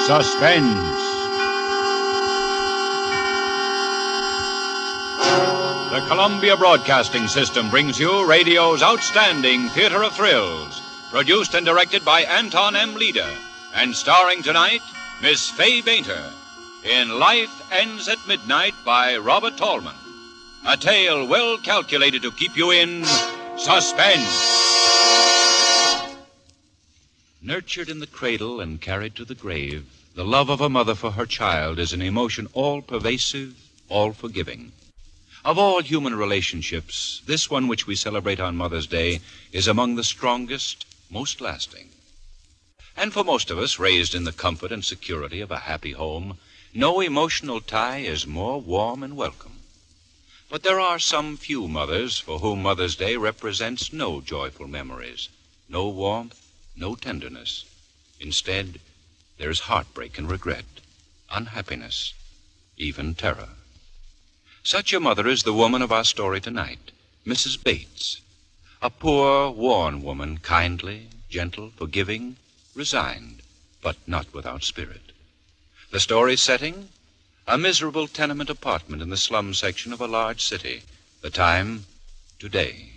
Suspense. The Columbia Broadcasting System brings you radio's outstanding theater of thrills, produced and directed by Anton M. Leader, and starring tonight, Miss Fay Bainter, in Life Ends at Midnight by Robert Tallman. A tale well calculated to keep you in suspense. Nurtured in the cradle and carried to the grave, the love of a mother for her child is an emotion all-pervasive, all-forgiving. Of all human relationships, this one which we celebrate on Mother's Day is among the strongest, most lasting. And for most of us, raised in the comfort and security of a happy home, no emotional tie is more warm and welcome. But there are some few mothers for whom Mother's Day represents no joyful memories, no warmth, no tenderness. Instead, there's heartbreak and regret, unhappiness, even terror. Such a mother is the woman of our story tonight, Mrs. Bates. A poor, worn woman, kindly, gentle, forgiving, resigned, but not without spirit. The story's setting? A miserable tenement apartment in the slum section of a large city. The time, today.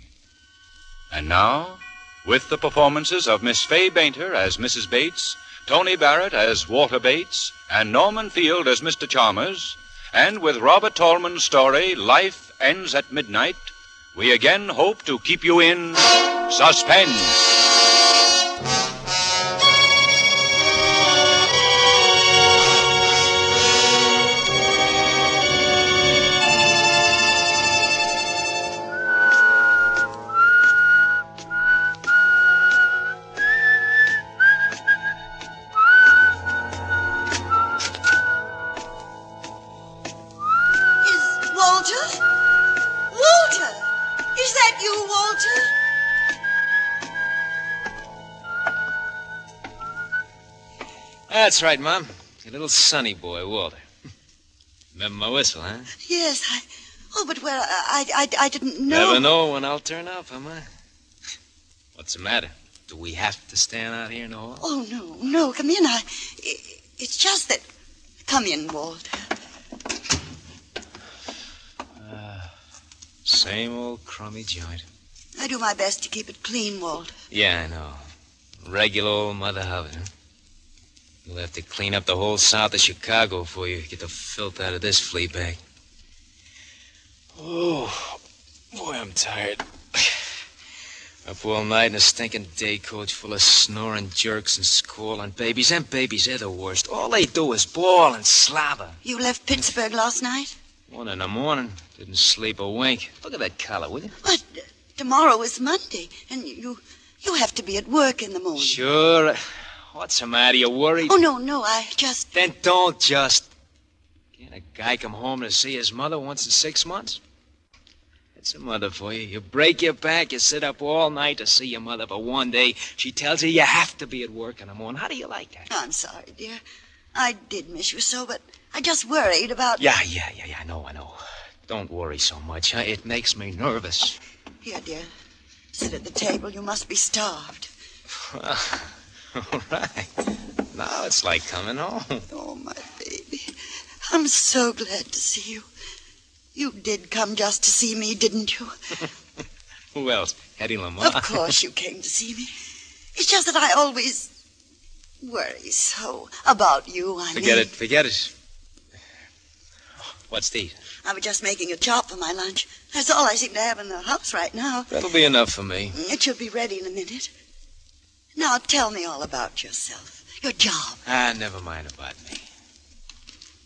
And now, with the performances of Miss Fay Bainter as Mrs. Bates, Tony Barrett as Walter Bates, and Norman Field as Mr. Chalmers, and with Robert Tallman's story, Life Ends at Midnight, we again hope to keep you in suspense. That's right, Mom. Your little sonny boy, Walter. Remember my whistle, huh? Yes, but I didn't know. Never know when I'll turn up, am I? What's the matter? Do we have to stand out here in the hall? Oh, no, come in. It's just that... Come in, Walt. Same old crummy joint. I do my best to keep it clean, Walt. Yeah, I know. Regular old Mother Hubbard, huh? You'll have to clean up the whole south of Chicago before you get the filth out of this flea bag. Oh, boy, I'm tired. Up all night in a stinking day coach full of snoring jerks and squalling babies. And babies, they're the worst. All they do is bawl and slobber. You left Pittsburgh last night? 1 a.m. Didn't sleep a wink. Look at that collar, will you? But tomorrow is Monday, and you have to be at work in the morning. Sure. What's the matter? You worried? Oh, no, I just... Then don't just. Can't a guy come home to see his mother once in 6 months? That's a mother for you. You break your back, you sit up all night to see your mother, but one day she tells you have to be at work in the morning. How do you like that? I'm sorry, dear. I did miss you so, but I just worried about... Yeah, I know. Don't worry so much, huh? It makes me nervous. Here, dear. Sit at the table. You must be starved. All right. Now it's like coming home. Oh, my baby. I'm so glad to see you. You did come just to see me, didn't you? Who else? Hetty Lamar? Of course you came to see me. It's just that I always worry so about you, Forget it. What's these? I was just making a chop for my lunch. That's all I seem to have in the house right now. That'll be enough for me. It should be ready in a minute. Now, tell me all about yourself, your job. Never mind about me.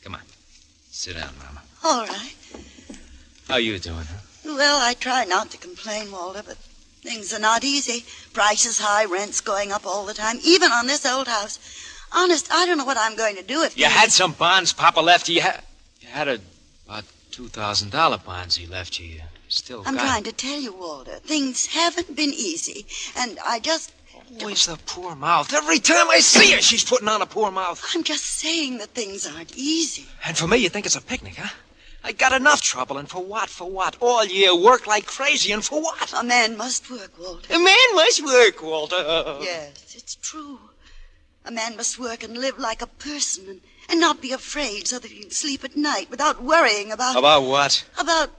Come on. Sit down, Mama. All right. How you doing, huh? Well, I try not to complain, Walter, but things are not easy. Prices high, rents going up all the time, even on this old house. Honest, I don't know what I'm going to do if... You had some bonds Papa left you. You had about $2,000 bonds he left you. Still I'm trying to tell you, Walter, things haven't been easy, and I just... Always the poor mouth. Every time I see her, she's putting on a poor mouth. I'm just saying that things aren't easy. And for me, you think it's a picnic, huh? I got enough trouble, and for what? All year, work like crazy, and for what? A man must work, Walter. A man must work, Walter. Yes, it's true. A man must work and live like a person and not be afraid so that he can sleep at night without worrying about... About what? About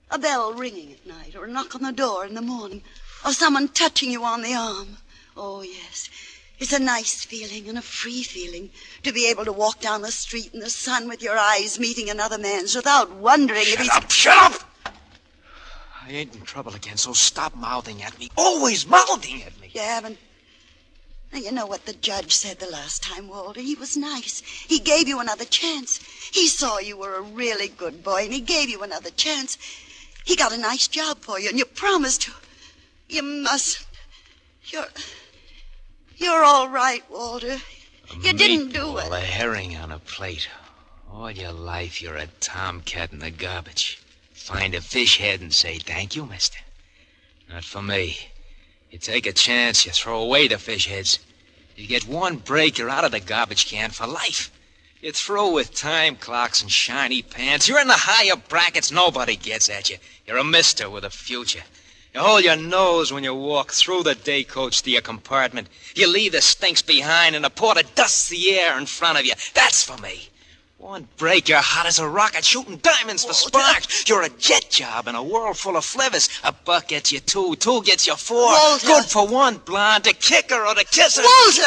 a bell ringing at night or a knock on the door in the morning or someone touching you on the arm. Oh, yes. It's a nice feeling and a free feeling to be able to walk down the street in the sun with your eyes meeting another man's without wondering if he's... Shut up! I ain't in trouble again, so stop mouthing at me. Always mouthing at me. You haven't... Now, you know what the judge said the last time, Walter. He was nice. He gave you another chance. He saw you were a really good boy, and he gave you another chance. He got a nice job for you, and you promised to... You mustn't. You're all right, Walter. You didn't do it. A herring on a plate. All your life you're a tomcat in the garbage. Find a fish head and say, thank you, mister. Not for me. You take a chance, you throw away the fish heads. You get one break, you're out of the garbage can for life. You're through with time clocks and shiny pants. You're in the higher brackets, nobody gets at you. You're a mister with a future. You hold your nose when you walk through the day coach to your compartment. You leave the stinks behind and the porter dusts the air in front of you. That's for me. One break, you're hot as a rocket, shooting diamonds for sparks. You're a jet job in a world full of flivvers. A buck gets you two gets you four. Walter. Good for one blonde to kick her or to kiss her. Walter!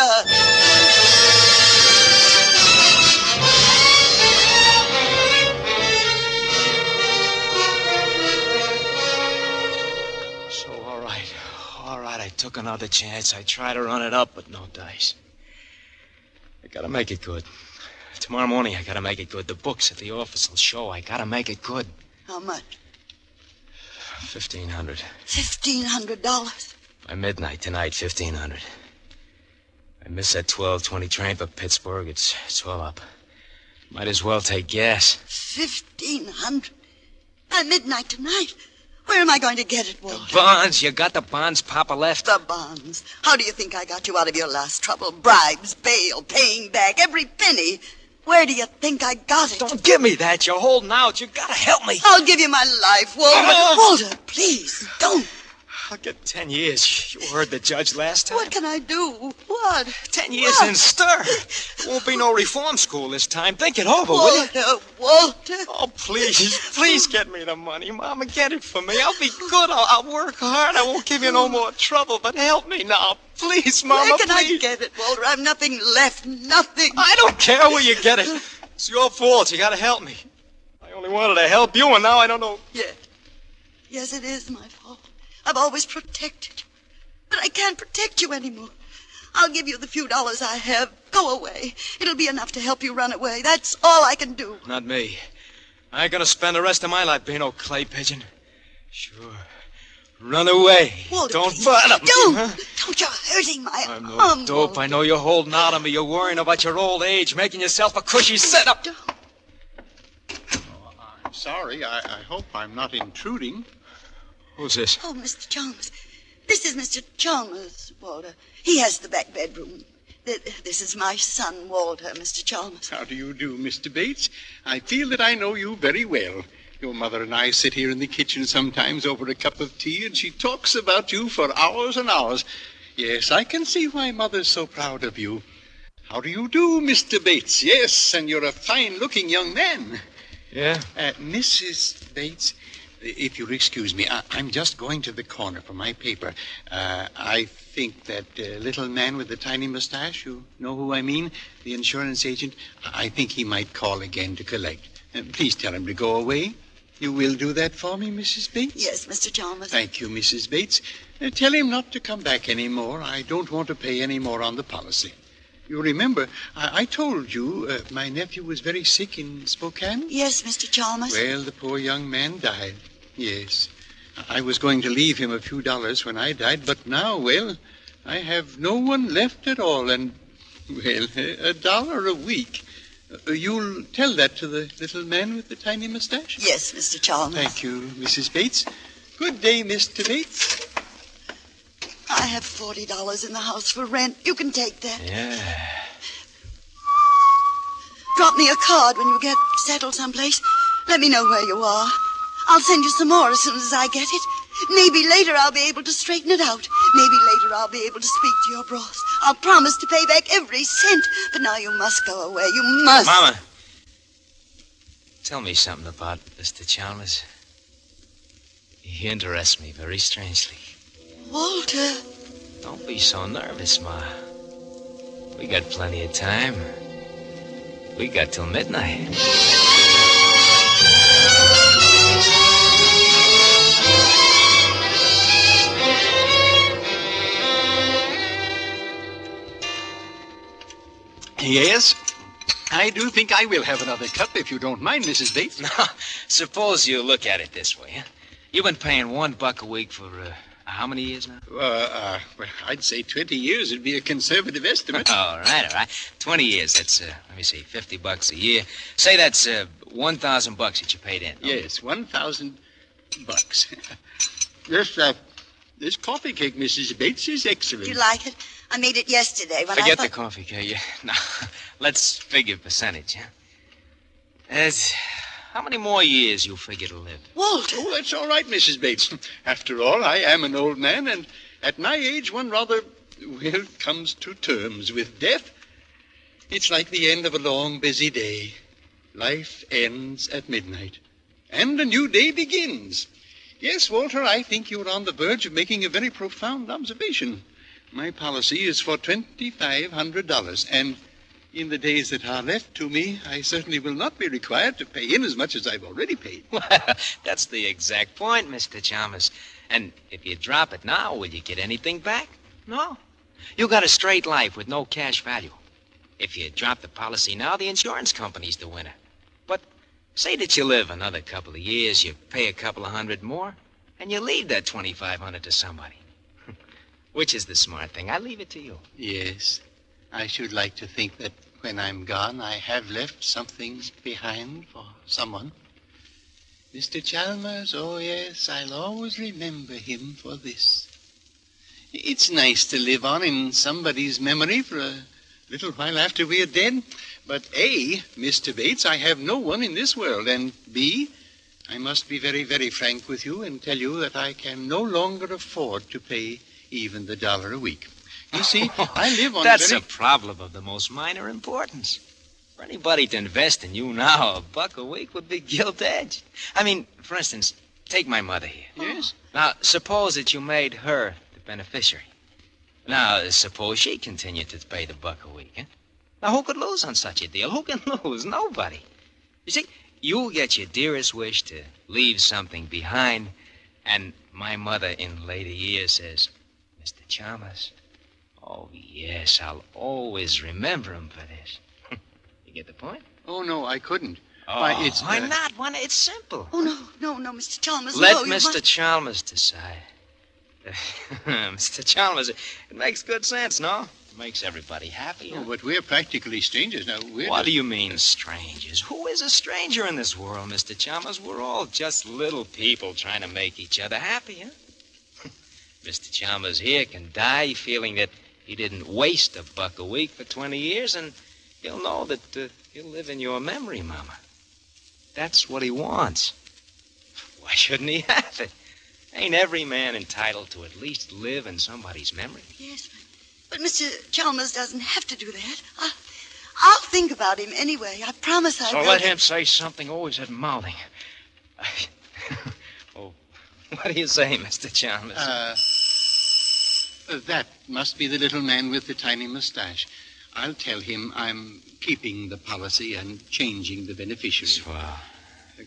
So, all right, I took another chance. I tried to run it up, but no dice. I gotta make it good. Tomorrow morning, I gotta make it good. The books at the office will show I gotta make it good. How much? $1,500. $1,500. By midnight tonight, $1,500. I miss that 12:20 train for Pittsburgh. It's all up. Might as well take gas. $1,500. By midnight tonight. Where am I going to get it, Walter? The bonds. You got the bonds Papa left? The bonds. How do you think I got you out of your last trouble? Bribes, bail, paying back, every penny. Where do you think I got it? Don't give me that. You're holding out. You gotta help me. I'll give you my life, Walter. Walter, please, don't. I'll get 10 years. You heard the judge last time. What can I do? What? 10 years in stir. There won't be no reform school this time. Think it over, will you? Walter. Oh, please get me the money. Mama, get it for me. I'll be good. I'll work hard. I won't give you no more trouble, but help me now. Please, Mama, Where can please. I get it, Walter? I've nothing left, nothing. I don't care where you get it. It's your fault. You gotta help me. I only wanted to help you, and now I don't know. Yes, it is my fault. I've always protected you, but I can't protect you anymore. I'll give you the few dollars I have. Go away. It'll be enough to help you run away. That's all I can do. Not me. I ain't gonna spend the rest of my life being no clay pigeon. Sure. Run away. Walter, Don't please. bother me. Don't. Huh? Don't. You're hurting my I'm no arm, dope. Walter. I know you're holding out on me. You're worrying about your old age, making yourself a cushy setup. I'm sorry. I hope I'm not intruding. Who's this? Oh, Mr. Chalmers. This is Mr. Chalmers, Walter. He has the back bedroom. This is my son, Walter, Mr. Chalmers. How do you do, Mr. Bates? I feel that I know you very well. Your mother and I sit here in the kitchen sometimes over a cup of tea, and she talks about you for hours and hours. Yes, I can see why Mother's so proud of you. How do you do, Mr. Bates? Yes, and you're a fine-looking young man. Yeah? Mrs. Bates, if you'll excuse me, I'm just going to the corner for my paper. I think that little man with the tiny mustache, you know who I mean, the insurance agent, I think he might call again to collect. Please tell him to go away. You will do that for me, Mrs. Bates? Yes, Mr. Chalmers. Thank you, Mrs. Bates. Tell him not to come back anymore. I don't want to pay any more on the policy. You remember, I told you my nephew was very sick in Spokane? Yes, Mr. Chalmers. Well, the poor young man died. Yes. I was going to leave him a few dollars when I died, but now, well, I have no one left at all, and, well, $1 a week. You'll tell that to the little man with the tiny mustache? Yes, Mr. Chalmers. Thank you, Mrs. Bates. Good day, Mr. Bates. I have $40 in the house for rent. You can take that. Yeah. Drop me a card when you get settled someplace. Let me know where you are. I'll send you some more as soon as I get it. Maybe later I'll be able to straighten it out. Maybe later I'll be able to speak to your boss. I'll promise to pay back every cent. But now you must go away. You must. Mama, tell me something about Mr. Chalmers. He interests me very strangely. Walter. Don't be so nervous, Ma. We got plenty of time. We got till midnight. Yes, I do think I will have another cup, if you don't mind, Mrs. Bates. Now, suppose you look at it this way, huh? You've been paying $1 a week for, how many years now? Well, I'd say 20 years would be a conservative estimate. All right. 20 years, that's, let me see, $50 a year. Say that's, $1,000 that you paid in. No? Yes, $1,000. This coffee cake, Mrs. Bates, is excellent. You like it? I made it yesterday when Forget the coffee cake. Yeah. Now, let's figure percentage, huh? How many more years you figure to live? Walter. Oh, that's all right, Mrs. Bates. After all, I am an old man, and at my age, one rather, comes to terms with death. It's like the end of a long, busy day. Life ends at midnight, and a new day begins. Yes, Walter, I think you're on the verge of making a very profound observation. My policy is for $2,500, and in the days that are left to me, I certainly will not be required to pay in as much as I've already paid. Well, that's the exact point, Mr. Chalmers. And if you drop it now, will you get anything back? No. You got a straight life with no cash value. If you drop the policy now, the insurance company's the winner. But say that you live another couple of years, you pay a couple of hundred more, and you leave that $2,500 to somebody. Which is the smart thing? I leave it to you. Yes, I should like to think that when I'm gone, I have left something behind for someone. Mr. Chalmers, oh yes, I'll always remember him for this. It's nice to live on in somebody's memory for a little while after we are dead. But A, Mr. Bates, I have no one in this world, and B, I must be very, very frank with you and tell you that I can no longer afford to pay even the $1 a week. You see, I live on That's a problem of the most minor importance. For anybody to invest in you now, $1 a week would be gilt-edged. I mean, for instance, take my mother here. Yes? Now, suppose that you made her the beneficiary. Now, suppose she continued to pay the $1 a week, huh? Now, who could lose on such a deal? Who can lose? Nobody. You see, you get your dearest wish to leave something behind, and my mother in later years says, Mr. Chalmers, oh, yes, I'll always remember him for this. You get the point? Oh, no, I couldn't. Oh, why not? Why not? It's simple. Oh, no, Mr. Chalmers. Let no, Mr. Chalmers decide. Mr. Chalmers, it makes good sense, no? It makes everybody happy. Oh, Huh? but we're practically strangers now. What do you mean, strangers? Who is a stranger in this world, Mr. Chalmers? We're all just little people trying to make each other happy, huh? Mr. Chalmers here can die feeling that he didn't waste $1 a week for 20 years, and he'll know that he'll live in your memory, Mama. That's what he wants. Why shouldn't he have it? Ain't every man entitled to at least live in somebody's memory? Yes, but Mr. Chalmers doesn't have to do that. I'll think about him anyway. I promise I will. So let him say something. Always that mouthing. Oh, what do you say, Mr. Chalmers? That must be the little man with the tiny mustache. I'll tell him I'm keeping the policy and changing the beneficiary. Swell.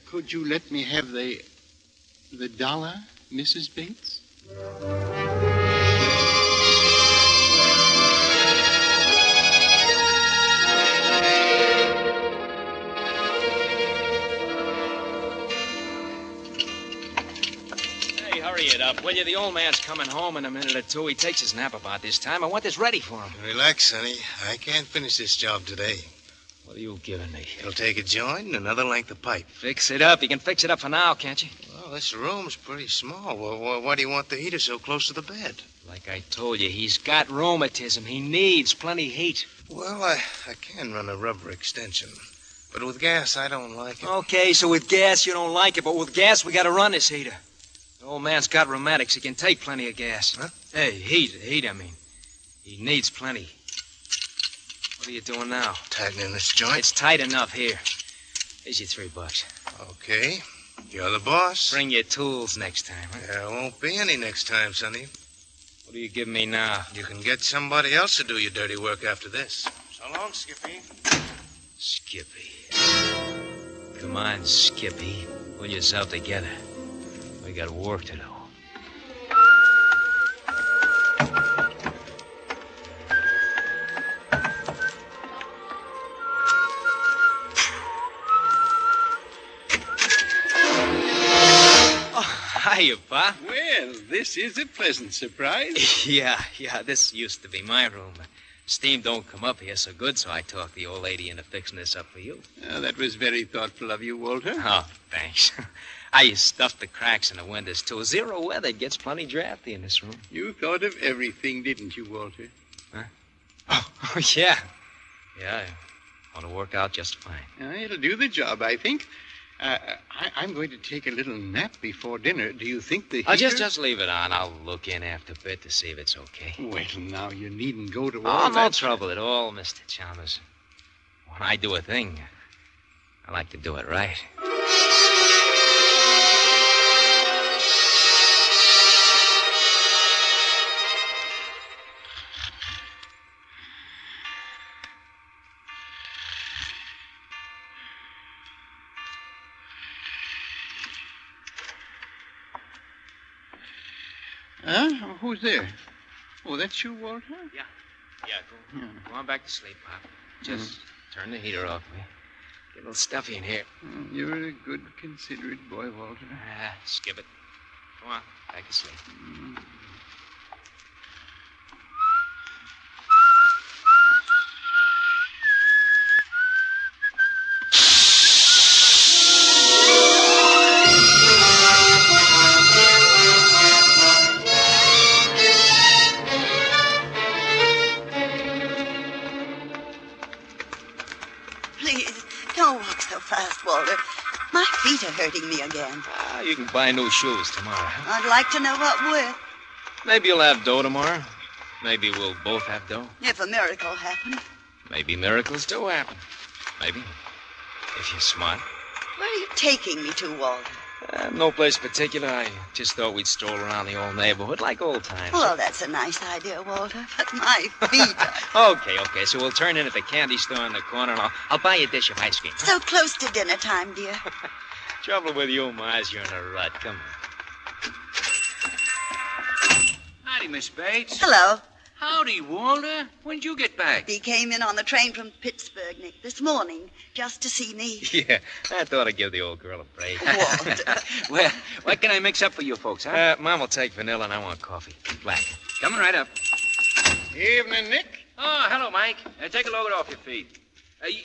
Could you let me have the $1, Mrs. Bates? Hey, hurry it up, will you? The old man's coming home in a minute or two. He takes his nap about this time. I want this ready for him. Relax, Sonny. I can't finish this job today. What are you giving me? It'll take a joint and another length of pipe. Fix it up. You can fix it up for now, can't you? Well, this room's pretty small. Well, why do you want the heater so close to the bed? Like I told you, he's got rheumatism. He needs plenty heat. Well, I can run a rubber extension. But with gas, I don't like it. Okay, so with gas, you don't like it. But with gas, we got to run this heater. Old man's got rheumatics. He can take plenty of gas. Huh? Hey, heat, I mean. He needs plenty. What are you doing now? Tightening this joint. It's tight enough here. Here's your $3. Okay. You're the boss. Bring your tools next time, huh? There won't be any next time, Sonny. What do you give me now? You can get somebody else to do your dirty work after this. So long, Skippy. Skippy. Come on, Skippy. Pull yourself together. We got work to do. Hiya, Pa. Well, this is a pleasant surprise. Yeah, this used to be my room. Steam don't come up here so good, so I talked the old lady into fixing this up for you. That was very thoughtful of you, Walter. Oh, thanks. I stuffed the cracks in the windows, too. Zero weather gets plenty drafty in this room. You thought of everything, didn't you, Walter? Oh, yeah. Yeah, ought to work out just fine. It'll do the job, I think. I'm going to take a little nap before dinner. Do you think the heater... Just leave it on. I'll look in after a bit to see if it's okay. Well, now, you needn't go to Oh, all no that... trouble at all, Mr. Chalmers. When I do a thing, I like to do it right. Huh? Who's there? Oh, that's you, Walter? Yeah, go on back to sleep, Pop. Just turn the heater off, will you? Get a little stuffy in here. You're a good, considerate boy, Walter. Skip it. Go on, back to sleep. Please, don't walk so fast, Walter. My feet are hurting me again. You can buy new shoes tomorrow. I'd like to know what with. Maybe you'll have dough tomorrow. Maybe we'll both have dough. If a miracle happened. Maybe miracles do happen. Maybe. If you're smart. Where are you taking me to, Walter? No place particular. I just thought we'd stroll around the old neighborhood like old times. Well, that's a nice idea, Walter. But my feet are Okay. So we'll turn in at the candy store in the corner, and I'll buy you a dish of ice cream. so close to dinner time, dear. Trouble with you, Ma, is you're in a rut. Come on. Howdy, Miss Bates. Hello. Howdy, Walter. When'd you get back? He came in on the train from Pittsburgh, Nick, this morning, just to see me. Yeah, I thought I'd give the old girl a break. Walter. Well, what can I mix up for you folks, huh? Mom will take vanilla, and I want coffee. Black. Coming right up. Evening, Nick. Oh, hello, Mike. Take a load off your feet.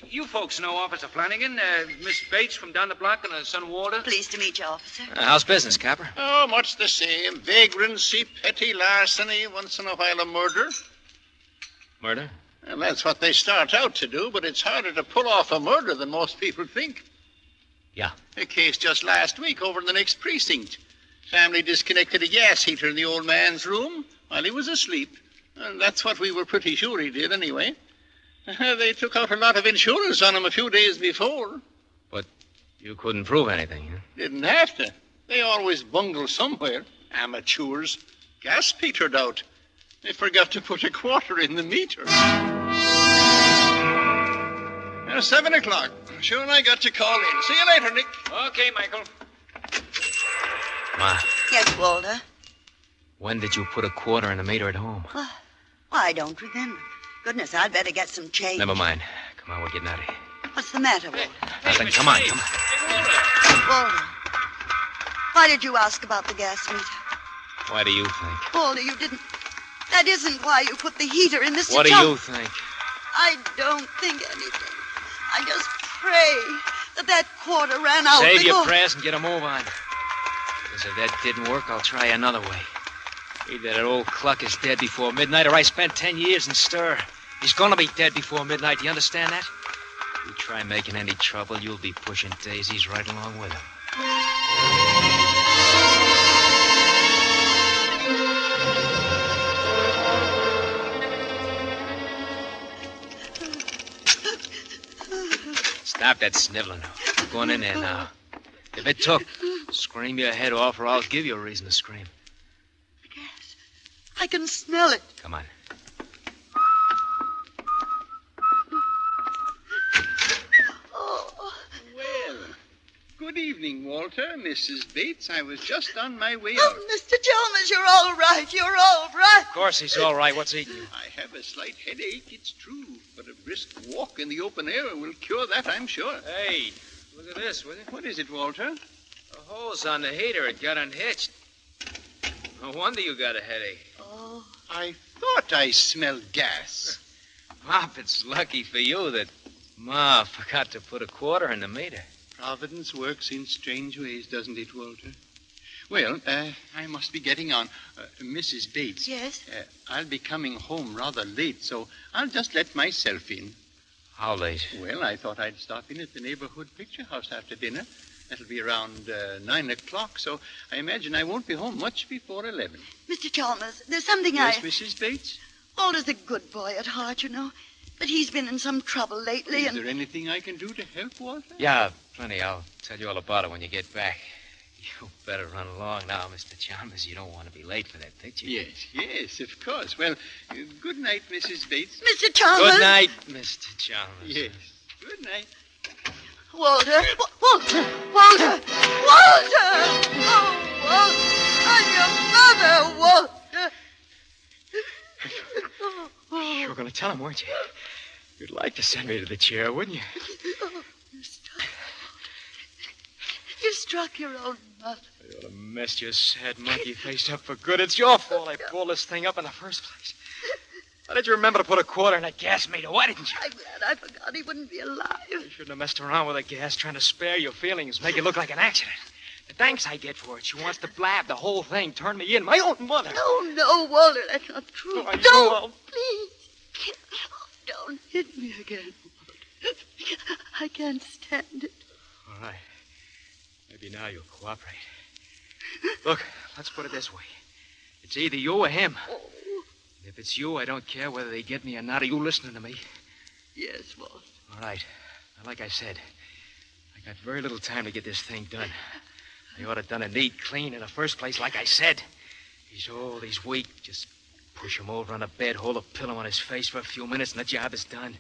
You folks know Officer Flanagan, Miss Bates from down the block, and her son Walter. Pleased to meet you, officer. How's business, Copper? Oh, much the same. Vagrancy, petty larceny, once in a while a murder. Murder? Well, that's what they start out to do, but it's harder to pull off a murder than most people think. Yeah. A case just last week over in the next precinct. Family disconnected a gas heater in the old man's room while he was asleep. And that's what we were pretty sure he did, anyway. They took out a lot of insurance on him a few days before. But you couldn't prove anything, huh? Didn't have to. They always bungle somewhere. Amateurs. Gas petered out. They forgot to put a quarter in the meter. 7 o'clock. Sure, I got to call in. See you later, Nick. Okay, Michael. Ma, Yes, Walter. when did you put a quarter in the meter at home? Well, I don't remember. Goodness, I'd better get some change. Never mind. Come on, we're getting out of here. What's the matter, Walter? Nothing. Miss Come on, Bates. come on. Hey, Walter. Walter, why did you ask about the gas meter? Why do you think? Walter, you didn't... That isn't why you put the heater in Mr. What do Chum- you think? I don't think anything. I just pray that quarter ran out Save before... your prayers and get a move on. Because if that didn't work, I'll try another way. Either that old cluck is dead before midnight, or I spent 10 years in stir. He's gonna be dead before midnight. Do you understand that? You try making any trouble, you'll be pushing daisies right along with him. Stop that sniveling now. Go on in there now. If it took, scream your head off or I'll give you a reason to scream. Gas. I can smell it. Come on. Oh. Well, good evening, Walter. Mrs. Bates, I was just on my way out. Oh, Mr. Chalmers, you're all right. You're all right. Of course he's all right. What's eating you? I have a slight headache, it's true, but a brisk walk in the open air will cure that, I'm sure. Hey, look at this, will you? What is it, Walter? The hose on the heater, it got unhitched. No wonder you got a headache. Oh. I thought I smelled gas. Pop, it's lucky for you that Ma forgot to put a quarter in the meter. Providence works in strange ways, doesn't it, Walter? Well, I must be getting on. Mrs. Bates. Yes? I'll be coming home rather late, so I'll just let myself in. How late? Well, I thought I'd stop in at the neighborhood picture house after dinner. That'll be around 9 o'clock, so I imagine I won't be home much before 11. Mr. Chalmers, there's something Yes, Mrs. Bates? Walter's a good boy at heart, you know. But he's been in some trouble lately, Is there anything I can do to help, Walter? Yeah, plenty. I'll tell you all about it when you get back. You better run along now, Mr. Chalmers. You don't want to be late for that picture. Yes, of course. Well, good night, Mrs. Bates. Mr. Chalmers. Good night, Mr. Chalmers. Yes, good night. Walter. Walter. Walter. Walter. Oh, Walter. I'm your mother, Walter. You were going to tell him, weren't you? You'd like to send me to the chair, wouldn't you? Oh, you struck your own mother. You ought to mess your sad monkey face up for good. It's your fault I pulled this thing up in the first place. Why did you remember to put a quarter in that gas meter? Why didn't you? I'm glad I forgot he wouldn't be alive. You shouldn't have messed around with the gas, trying to spare your feelings, make it look like an accident. The thanks I get for it. She wants to blab the whole thing, turn me in. My own mother. No, Walter, that's not true. Oh, I Don't, know. please. Don't hit me again, Walter. I can't stand it. All right. Maybe now you'll cooperate. Look, let's put it this way. It's either you or him. Oh, If it's you, I don't care whether they get me or not. Are you listening to me? yes, Walter. All right. Now, like I said, I got very little time to get this thing done. They ought to have done it neat, clean in the first place, like I said. He's old, he's weak. Just push him over on the bed, hold a pillow on his face for a few minutes, and the job is done.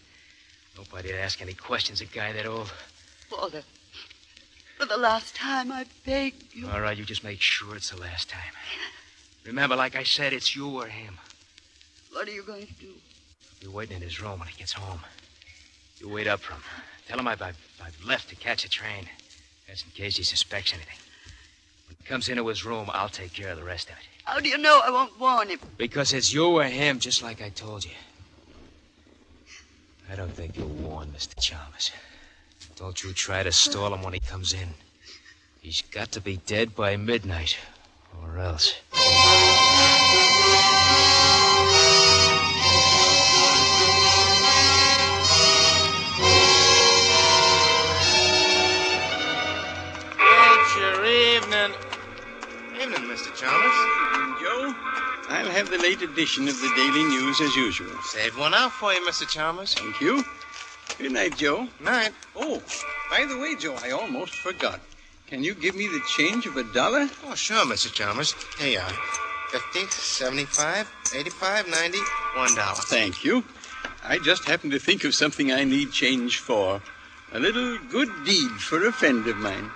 Nobody'd ask any questions, a guy that old. Walter, for the last time, I beg you. All right, you just make sure it's the last time. Remember, like I said, it's you or him. What are you going to do? I'll be waiting in his room when he gets home. You wait up for him. Tell him I've left to catch a train. That's in case he suspects anything. When he comes into his room, I'll take care of the rest of it. How do you know I won't warn him? Because it's you or him, just like I told you. I don't think you'll warn Mr. Chalmers. Don't you try to stall him when he comes in. He's got to be dead by midnight, or else. It's your evening. Evening, Mr. Chalmers. Joe, I'll have the late edition of the Daily News as usual. Saved one out for you, Mr. Chalmers. Thank you. Good night, Joe. Night. Oh, by the way, Joe, I almost forgot. Can you give me the change of $1? Oh, sure, Mr. Chalmers. Here you are. 50, 75, 85, 90, $1. Thank you. I just happened to think of something I need change for. A little good deed for a friend of mine.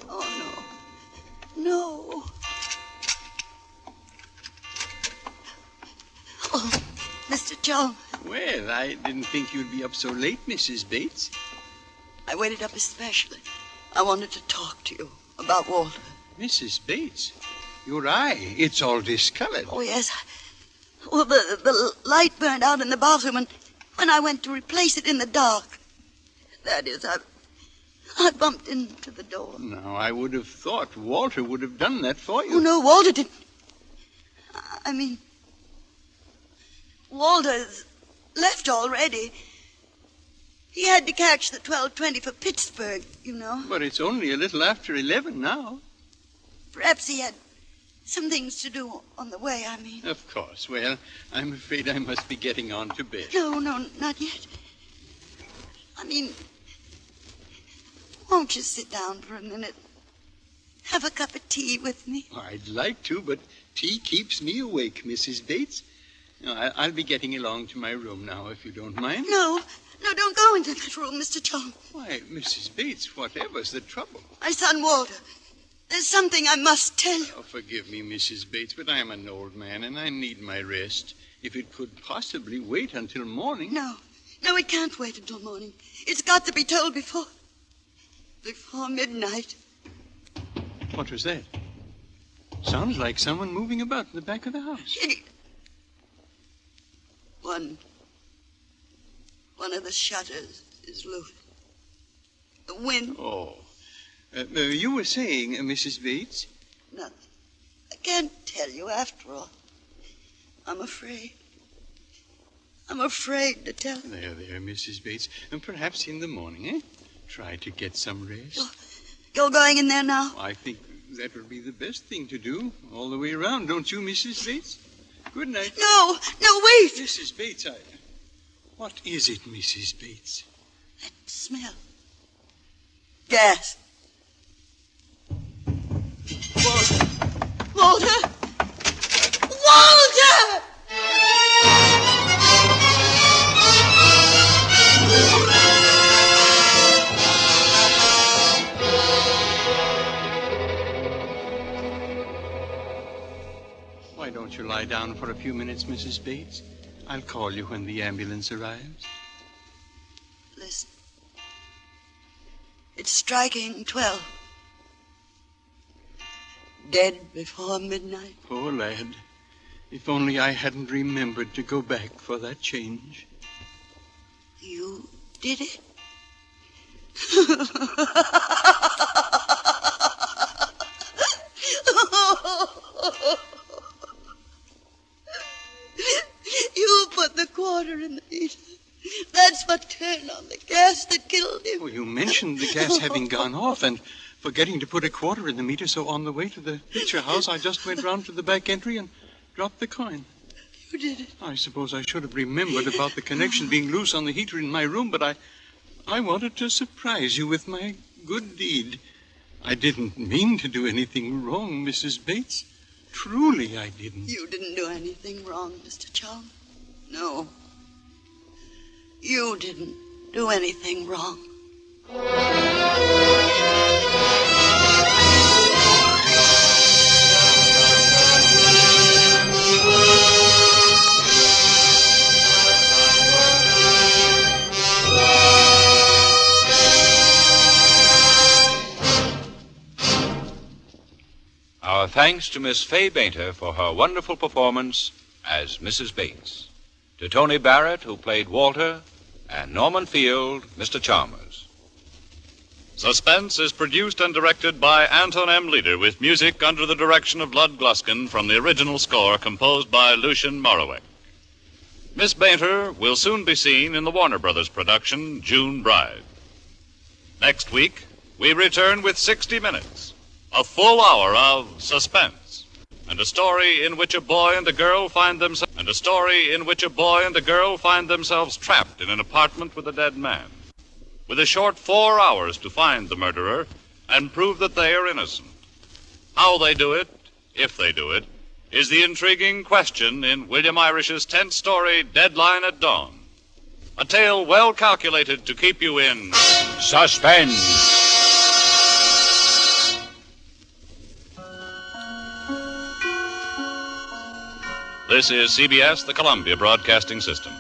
Oh, no. Oh, Mr. Chalmers. Well, I didn't think you'd be up so late, Mrs. Bates. I waited up especially. I wanted to talk to you about Walter. Mrs. Bates, your eye, it's all discolored. Oh, yes. Well, the light burned out in the bathroom, and when I went to replace it in the dark, that is, I bumped into the door. Now, I would have thought Walter would have done that for Oh, you. no, Walter didn't. I mean, Walter's left already. He had to catch the 12:20 for Pittsburgh, you know. But it's only a little after 11 now. Perhaps he had some things to do on the way, I mean. Of course. Well, I'm afraid I must be getting on to bed. No, not yet. I mean, won't you sit down for a minute? Have a cup of tea with me? I'd like to, but tea keeps me awake, Mrs. Bates. No, I'll be getting along to my room now, if you don't mind. No, don't go into that room, Mr. Chalmers. Why, Mrs. Bates, whatever's the trouble? My son Walter, there's something I must tell you. Oh, forgive me, Mrs. Bates, but I'm an old man and I need my rest. If it could possibly wait until morning. No, it can't wait until morning. It's got to be told before midnight. What was that? Sounds like someone moving about in the back of the house. One of the shutters is loose. The wind. Oh. You were saying, Mrs. Bates? Nothing. I can't tell you after all. I'm afraid. I'm afraid to tell you. There, Mrs. Bates. And perhaps in the morning, eh? Try to get some rest. You're going in there now? I think that would be the best thing to do all the way around, don't you, Mrs. Bates? Good night. No, wait. Mrs. Bates, What is it, Mrs. Bates? That smell. Gas. Walter! Why don't you lie down for a few minutes, Mrs. Bates? I'll call you when the ambulance arrives. Listen. It's striking 12. Dead before midnight. Poor lad. If only I hadn't remembered to go back for that change. You did it? You put the quarter in the heater. That's what turned on the gas that killed him. Oh, you mentioned the gas having gone off and forgetting to put a quarter in the meter, so on the way to the picture house, I just went round to the back entry and dropped the coin. You did it. I suppose I should have remembered about the connection being loose on the heater in my room, but I wanted to surprise you with my good deed. I didn't mean to do anything wrong, Mrs. Bates. Truly, I didn't. You didn't do anything wrong, Mr. Chalmers. No. You didn't do anything wrong. Our thanks to Miss Fay Bainter for her wonderful performance as Mrs. Bates, to Tony Barrett, who played Walter, and Norman Field, Mr. Chalmers. Suspense is produced and directed by Anton M. Leader, with music under the direction of Lud Gluskin from the original score composed by Lucien Moraweck. Miss Bainter will soon be seen in the Warner Brothers production, June Bride. Next week, we return with 60 Minutes, a full hour of suspense, and a story in which a boy and a girl find themselves trapped in an apartment with a dead man, with a short 4 hours to find the murderer and prove that they are innocent. How they do it, if they do it, is the intriguing question in William Irish's 10th story, Deadline at Dawn. A tale well calculated to keep you in Suspense. This is CBS, the Columbia Broadcasting System.